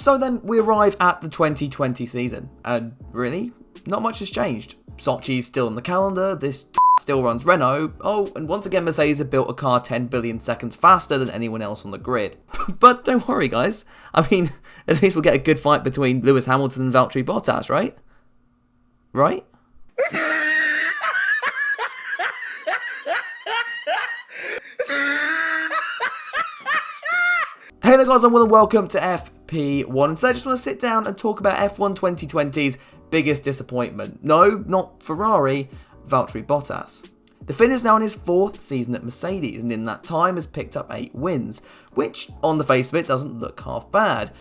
So then we arrive at the 2020 season, and really, not much has changed. Sochi's still on the calendar, this still runs Renault, oh, and once again Mercedes have built a car 10 billion seconds faster than anyone else on the grid. But don't worry guys, I mean, at least we'll get a good fight between Lewis Hamilton and Valtteri Bottas, right? Right? Hey there guys, and welcome to FP1. Today I just want to sit down and talk about F1 2020's biggest disappointment. No, not Ferrari, Valtteri Bottas. The Finn is now in his 4th season at Mercedes, and in that time has picked up 8 wins, which on the face of it doesn't look half bad,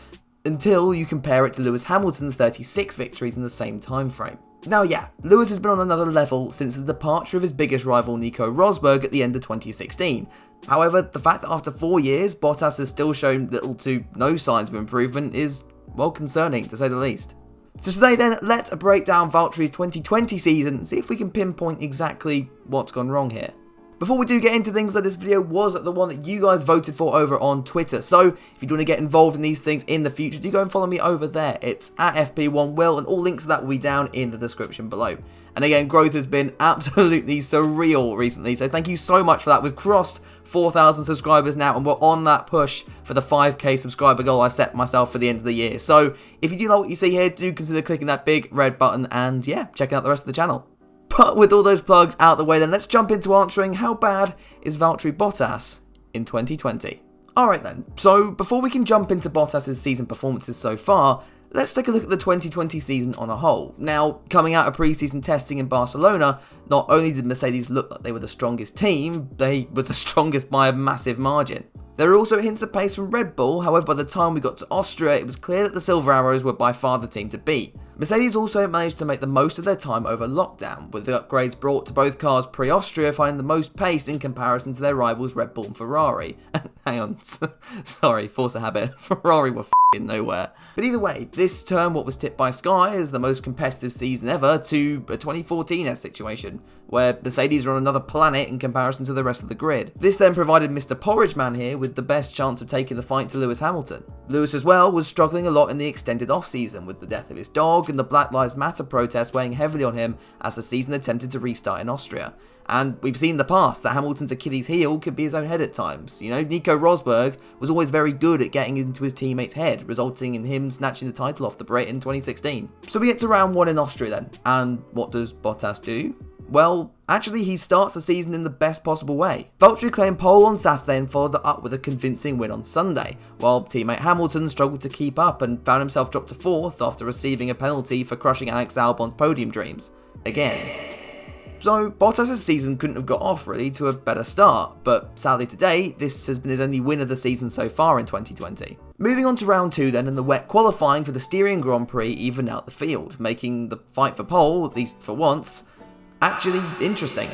until you compare it to Lewis Hamilton's 36 victories in the same time frame. Now yeah, Lewis has been on another level since the departure of his biggest rival Nico Rosberg at the end of 2016. However, the fact that after 4 years, Bottas has still shown little to no signs of improvement is, well, concerning to say the least. So today then, let's break down Valtteri's 2020 season and see if we can pinpoint exactly what's gone wrong here. Before we do get into things, this video was the one that you guys voted for over on Twitter, so if you do want to get involved in these things in the future, do go and follow me over there. It's at FP1Will, and all links to that will be down in the description below. And again, growth has been absolutely surreal recently, so thank you so much for that. We've crossed 4,000 subscribers now, and we're on that push for the 5k subscriber goal I set myself for the end of the year. So if you do like what you see here, do consider clicking that big red button and yeah, checking out the rest of the channel. But with all those plugs out the way then, let's jump into answering how bad is Valtteri Bottas in 2020. Alright then, so before we can jump into Bottas' season performances so far, let's take a look at the 2020 season on a whole. Now, coming out of pre-season testing in Barcelona, not only did Mercedes look like they were the strongest team, they were the strongest by a massive margin. There were also hints of pace from Red Bull, however by the time we got to Austria, it was clear that the Silver Arrows were by far the team to beat. Mercedes also managed to make the most of their time over lockdown, with the upgrades brought to both cars pre-Austria finding the most pace in comparison to their rivals Red Bull and Ferrari. Hang on, sorry, force a habit, Ferrari were f***ing nowhere. But either way, this turned what was tipped by Sky as the most competitive season ever to a 2014-esque situation, where Mercedes were on another planet in comparison to the rest of the grid. This then provided Mr. Porridge Man here with the best chance of taking the fight to Lewis Hamilton. Lewis as well was struggling a lot in the extended off-season, with the death of his dog and the Black Lives Matter protests weighing heavily on him as the season attempted to restart in Austria. And we've seen in the past that Hamilton's Achilles heel could be his own head at times. You know, Nico Rosberg was always very good at getting into his teammate's head, resulting in him snatching the title off the Brit in 2016. So we get to round 1 in Austria then, and what does Bottas do? Well, actually he starts the season in the best possible way. Valtteri claimed pole on Saturday and followed that up with a convincing win on Sunday, while teammate Hamilton struggled to keep up and found himself dropped to 4th after receiving a penalty for crushing Alex Albon's podium dreams. Again. So Bottas' season couldn't have got off really to a better start, but sadly today, this has been his only win of the season so far in 2020. Moving on to round 2 then, and the wet qualifying for the Styrian Grand Prix evened out the field, making the fight for pole, at least for once, actually interesting.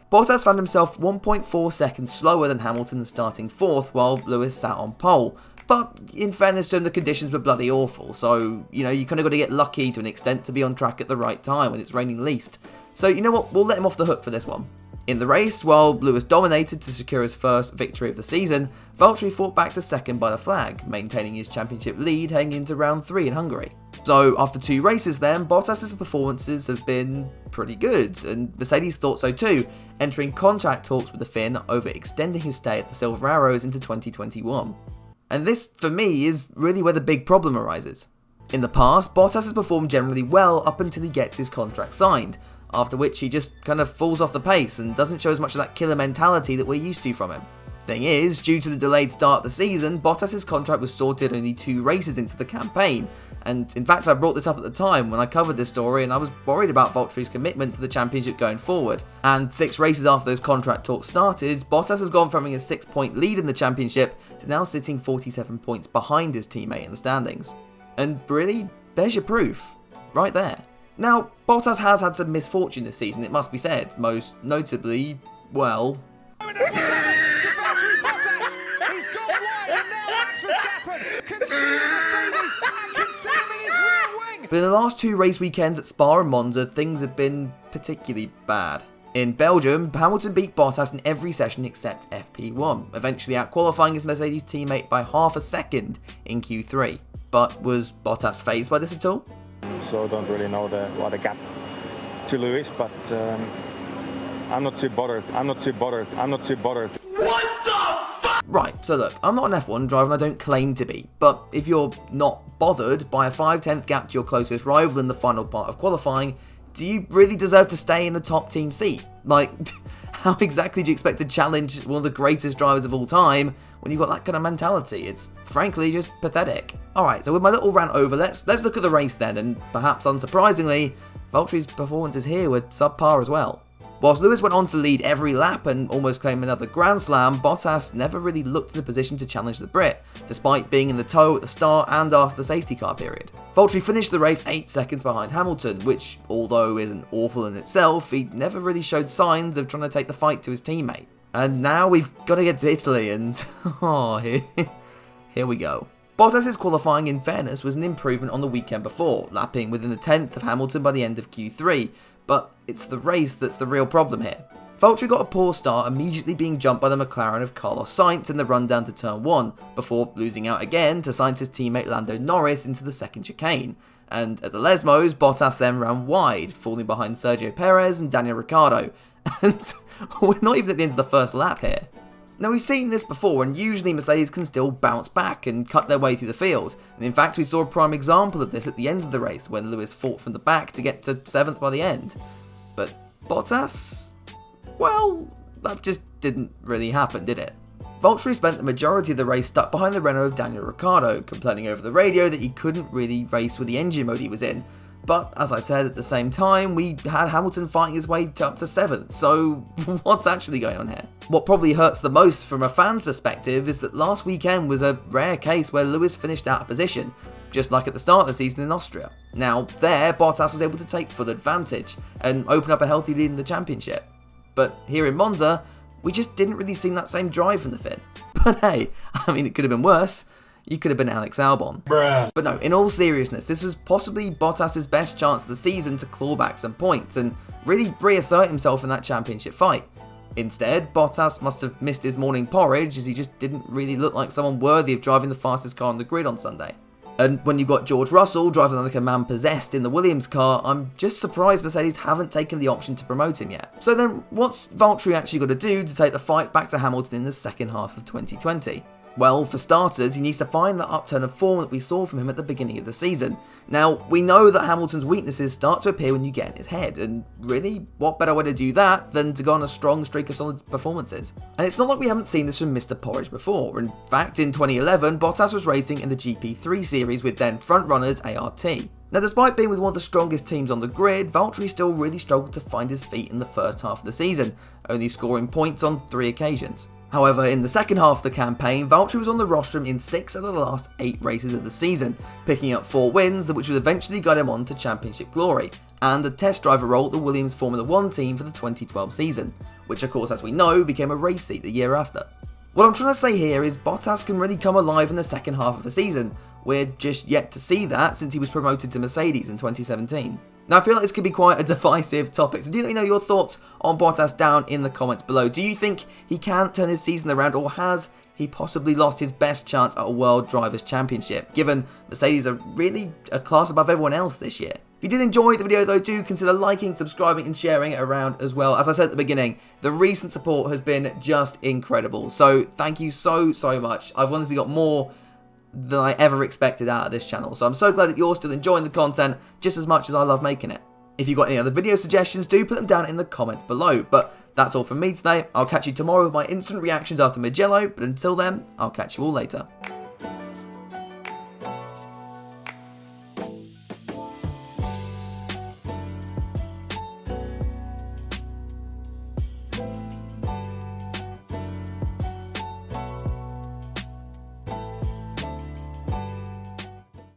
Bottas found himself 1.4 seconds slower than Hamilton starting 4th while Lewis sat on pole. But in fairness to him, the conditions were bloody awful, so, you know, you kind of got to get lucky to an extent to be on track at the right time when it's raining least. So, you know what, we'll let him off the hook for this one. In the race, while Lewis dominated to secure his first victory of the season, Valtteri fought back to 2nd by the flag, maintaining his championship lead heading into round 3 in Hungary. So after 2 races then, Bottas' performances have been pretty good, and Mercedes thought so too, entering contract talks with the Finn over extending his stay at the Silver Arrows into 2021. And this, for me, is really where the big problem arises. In the past, Bottas has performed generally well up until he gets his contract signed, after which he just kind of falls off the pace and doesn't show as much of that killer mentality that we're used to from him. Thing is, due to the delayed start of the season, Bottas' contract was sorted only 2 races into the campaign, and in fact I brought this up at the time when I covered this story and I was worried about Valtteri's commitment to the championship going forward. And 6 races after those contract talks started, Bottas has gone from having a 6-point lead in the championship to now sitting 47 points behind his teammate in the standings. And really, there's your proof, right there. Now, Bottas has had some misfortune this season, it must be said, most notably, well... But in the last 2 race weekends at Spa and Monza, things have been particularly bad. In Belgium, Hamilton beat Bottas in every session except FP1, eventually out-qualifying his Mercedes teammate by half a second in Q3. But was Bottas fazed by this at all? So I don't really know what the gap to Lewis, but I'm not too bothered. What the fuck? Right, so look, I'm not an F1 driver and I don't claim to be, but if you're not bothered by a 5/10 gap to your closest rival in the final part of qualifying, do you really deserve to stay in the top team seat? Like, how exactly do you expect to challenge one of the greatest drivers of all time when you've got that kind of mentality? It's frankly just pathetic. Alright, so with my little rant over, let's look at the race then, and perhaps unsurprisingly, Valtteri's performances here were subpar as well. Whilst Lewis went on to lead every lap and almost claim another Grand Slam, Bottas never really looked in the position to challenge the Brit, despite being in the tow at the start and after the safety car period. Valtteri finished the race 8 seconds behind Hamilton, which, although isn't awful in itself, he never really showed signs of trying to take the fight to his teammate. And now we've got to get to Italy, and oh, here we go. Bottas' qualifying, in fairness, was an improvement on the weekend before, lapping within a tenth of Hamilton by the end of Q3, but it's the race that's the real problem here. Valtteri got a poor start, immediately being jumped by the McLaren of Carlos Sainz in the run down to turn 1, before losing out again to Sainz's teammate Lando Norris into the second chicane. And at the Lesmos, Bottas then ran wide, falling behind Sergio Perez and Daniel Ricciardo. And we're not even at the end of the first lap here. Now, we've seen this before, and usually Mercedes can still bounce back and cut their way through the field. And in fact, we saw a prime example of this at the end of the race, when Lewis fought from the back to get to 7th by the end. But Bottas? Well, that just didn't really happen, did it? Valtteri spent the majority of the race stuck behind the Renault of Daniel Ricciardo, complaining over the radio that he couldn't really race with the engine mode he was in. But, as I said, at the same time, we had Hamilton fighting his way up to 7th, so what's actually going on here? What probably hurts the most from a fan's perspective is that last weekend was a rare case where Lewis finished out of position, just like at the start of the season in Austria. Now, there, Bottas was able to take full advantage and open up a healthy lead in the championship. But here in Monza, we just didn't really see that same drive from the Finn. But hey, I mean, it could have been worse. You could have been Alex Albon. Bruh. But no, in all seriousness, this was possibly Bottas' best chance of the season to claw back some points and really reassert himself in that championship fight. Instead, Bottas must have missed his morning porridge, as he just didn't really look like someone worthy of driving the fastest car on the grid on Sunday. And when you've got George Russell driving like a man possessed in the Williams car, I'm just surprised Mercedes haven't taken the option to promote him yet. So then, what's Valtteri actually got to do to take the fight back to Hamilton in the second half of 2020? Well, for starters, he needs to find that upturn of form that we saw from him at the beginning of the season. Now, we know that Hamilton's weaknesses start to appear when you get in his head, and really, what better way to do that than to go on a strong streak of solid performances? And it's not like we haven't seen this from Mr. Porridge before. In fact, in 2011, Bottas was racing in the GP3 series with then frontrunners ART. Now, despite being with one of the strongest teams on the grid, Valtteri still really struggled to find his feet in the first half of the season, only scoring points on 3 occasions. However, in the second half of the campaign, Valtteri was on the rostrum in 6 of the last 8 races of the season, picking up 4 wins, which would eventually guide him on to championship glory, and a test driver role at the Williams Formula 1 team for the 2012 season, which of course, as we know, became a race seat the year after. What I'm trying to say here is Bottas can really come alive in the second half of the season. We're just yet to see that since he was promoted to Mercedes in 2017. Now, I feel like this could be quite a divisive topic, so do let me know your thoughts on Bottas down in the comments below. Do you think he can turn his season around, or has he possibly lost his best chance at a World Drivers' Championship, given Mercedes are really a class above everyone else this year? If you did enjoy the video though, do consider liking, subscribing and sharing it around as well. As I said at the beginning, the recent support has been just incredible, so thank you so much. I've honestly got more than I ever expected out of this channel, so I'm so glad that you're still enjoying the content just as much as I love making it. If you've got any other video suggestions, do put them down in the comments below. But that's all from me today. I'll catch you tomorrow with my instant reactions after Mugello, but until then, I'll catch you all later.